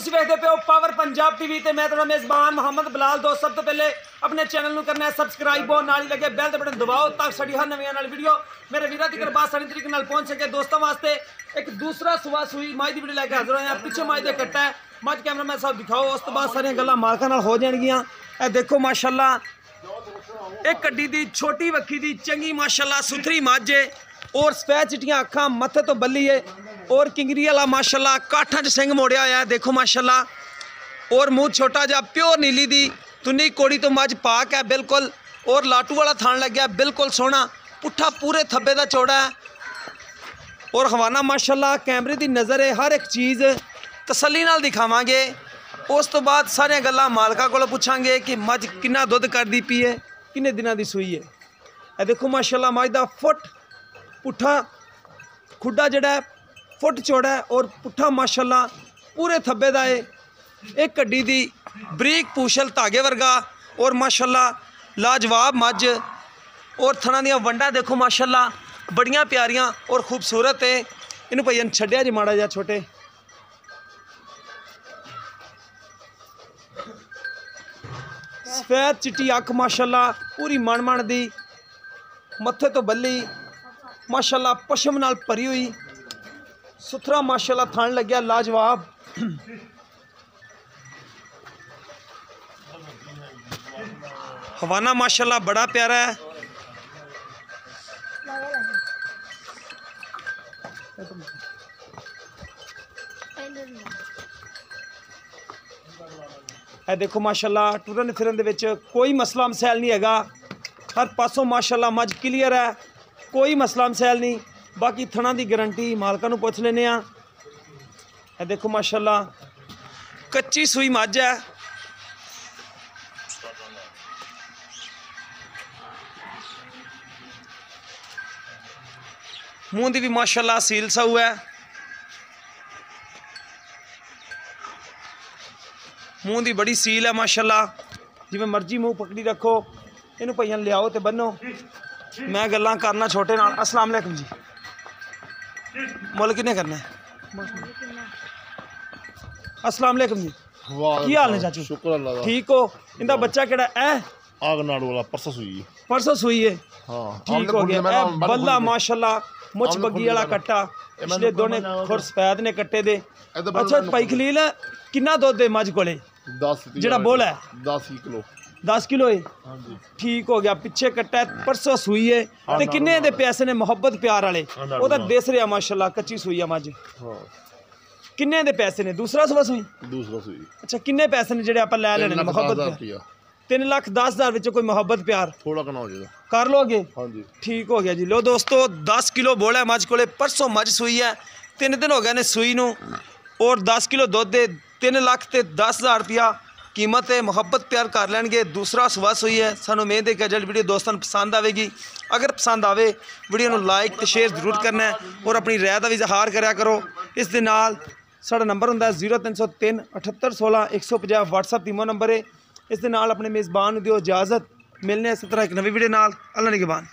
ਤੁਸੀਂ ਵੇਖਦੇ ਪਿਓ ਪਾਵਰ ਪੰਜਾਬ ਟੀਵੀ ਤੇ ਮੈਂ ਤੁਹਾਡਾ ਮੇਜ਼ਬਾਨ ਮੁਹੰਮਦ ਬਲਾਲ। ਦੋਸਤੋ ਸਭ ਤੋਂ ਪਹਿਲੇ ਆਪਣੇ ਚੈਨਲ ਨੂੰ ਕਰਨਾ ਹੈ ਸਬਸਕ੍ਰਾਈਬ और ਨਾਲ ਹੀ ਲੱਗੇ ਬੈਲ ਦੇ ਬਟਨ ਦਬਾਓ ਤਾਂ ਸਾਡੀ ਹਰ ਨਵੀਂ ਨਾਲ ਵੀਡੀਓ ਮੇਰੇ ਵੀਰਾਂ ਦੀ ਕਿਰਪਾ ਸਾਰੀ ਤਰੀਕੇ ਨਾਲ ਪਹੁੰਚ ਸਕੇ। ਦੋਸਤਾਂ ਵਾਸਤੇ ਇੱਕ ਦੂਸਰਾ ਸੁਬਾ ਸੂਈ ਮੱਝ ਦੀ ਵੀਡੀਓ ਲੈ ਕੇ ਹਾਜ਼ਰ ਹੋਏ ਹਾਂ। ਪਿੱਛੇ ਮੱਝ ਦੇ ਕੱਟਾ ਹੈ, ਮੱਝ ਕੈਮਰਾਮੈਨ ਸਾਹਿਬ ਦਿਖਾਓ। ਉਸ ਤੋਂ ਬਾਅਦ ਸਾਰੀਆਂ ਗੱਲਾਂ ਮਾਲਕਾਂ ਨਾਲ ਹੋ ਜਾਣਗੀਆਂ। ਇਹ ਦੇਖੋ ਮਾਸ਼ਾਅੱਲਾ एक कड्डी दी छोटी वक्खी दी चंगी माशाल्लाह सुथरी मझ है और सफेद चिट्टियां अखां मत्थे तो बल्ली है और किंगरी वाला माशाल्लाह काठां च सिंह मोड़िया होया है। देखो माशाल्लाह और मुँह छोटा जा प्योर नीली दी तुन्नी कोड़ी तो मझ पाक है बिल्कुल और लाटू वाला थान लग गया बिल्कुल सोहना पुट्ठा पूरे थब्बे का चौड़ा है और हवाना माशाल्लाह कैमरे की नज़र है। हर एक चीज़ तसल्ली नाल दिखावांगे। उस तो बाद सारिया गल्लां मालका कोलों पुछांगे कि मझ किन्ना दुध करदी पई है किन्ने दिनों की सूई है। ये देखो माशाल्लाह मझ दा फुट पुट्ठा खुड्डा जड़ा है फुट चौड़ा है और पुट्ठा माशाल्लाह पूरे थब्बे दा है। एक कड्डी दी बरीक पूछल धागे वर्गा और माशाल्लाह लाजवाब मझ और थना दियां वंडा देखो माशाल्लाह बड़ियां प्यारियां और खूबसूरत है। इन्हूं भईया छड्डिया जी माड़ा जा छोटे सफेद चिट्टी अख माशाल्लाह पूरी मण दी मत्थे तो बल्ली माशाल्लाह पशम नाल भरी हुई सुथरा माशाल्लाह थान लग्या लाजवाब। हवाना माशाल्लाह बड़ा प्यारा है। है देखो माशाल्लाह टुरन फिरन दे विच कोई मसला मसैल नहीं हैगा। हर पासों माशाल्लाह मझ क्लीयर है कोई मसला मसैल नहीं। बाकी थना की गारंटी मालका नूं पुछ लेने आ। है देखो माशाल्लाह कच्ची सूई मझ है। मूँह दी भी माशाल्लाह सील साऊ है। मूँह की बड़ी सील है माशाल्लाह जिवें मर्जी मूँह पकड़ी रखो। इनू भईया लियाओ तो बनो मैं गल्लां करना छोटे नाल। अस्सलाम वालेकुम जी मुल किन्ने करना है? अस्सलाम वालेकुम जी की हाल ने चाचू? शुक्र अल्लाह दा। ठीक हो? इनका बच्चा केड़ा है? आगनाड़ वाला परसों सुई है। परसों सुई है। हाँ ठीक हो गया। ए बल्ला माशाल्लाह मुछ बग्गी वाला कट्टा पिछले दोने खुर सफेद ने कट्टे दे। अच्छा भाई खलील किन्ना दुध दे मझ कोले? 10 जेड़ा बोला है 10 किलो 10 किलो है। हाँ जी ठीक हो गया। पिछे कट्टा परसों सूई है ते किन्ने दे पैसे ने मोहब्बत प्यार वाले वो तो देस रहा माशाल्लाह कच्ची सूई है मझ। हाँ किन्ने दे पैसे ने? दूसरा सुबह सूई। दूसरा सुई। अच्छा किन्ने पैसे ने जेड़े आपां लै लेने मोहब्बत प्यार? 3,10,000 विच कोई मोहब्बत प्यार थोड़ा कना हो जाएगा कर लोगे? हाँ जी ठीक हो गया जी। लो दोस्तों 10 किलो बोला है मझ कोले परसों मझ सूई है 3 दिन हो गए ने सूई नूं और 10 किलो दुध दे 3,10,000 रुपया कीमत है। मुहब्बत प्यार कर लैणगे। दूसरा सुबह सूई है। सानू उम्मीद है कि अजल वीडियो दोस्तों पसंद आएगी। अगर पसंद आवे वीडियो नूं लाइक तो शेयर जरूर करना है और अपनी राय का भी इजहार करा करो। इस दे नाल साडा नंबर हुंदा 0303 78 16 150 WhatsApp ईमो नंबर है। इस दे नाल अपने मेज़बान नूं दिओ इजाज़त। मिलने इस तरह एक नवी वीडियो नाल। अल्लाह निगहबान।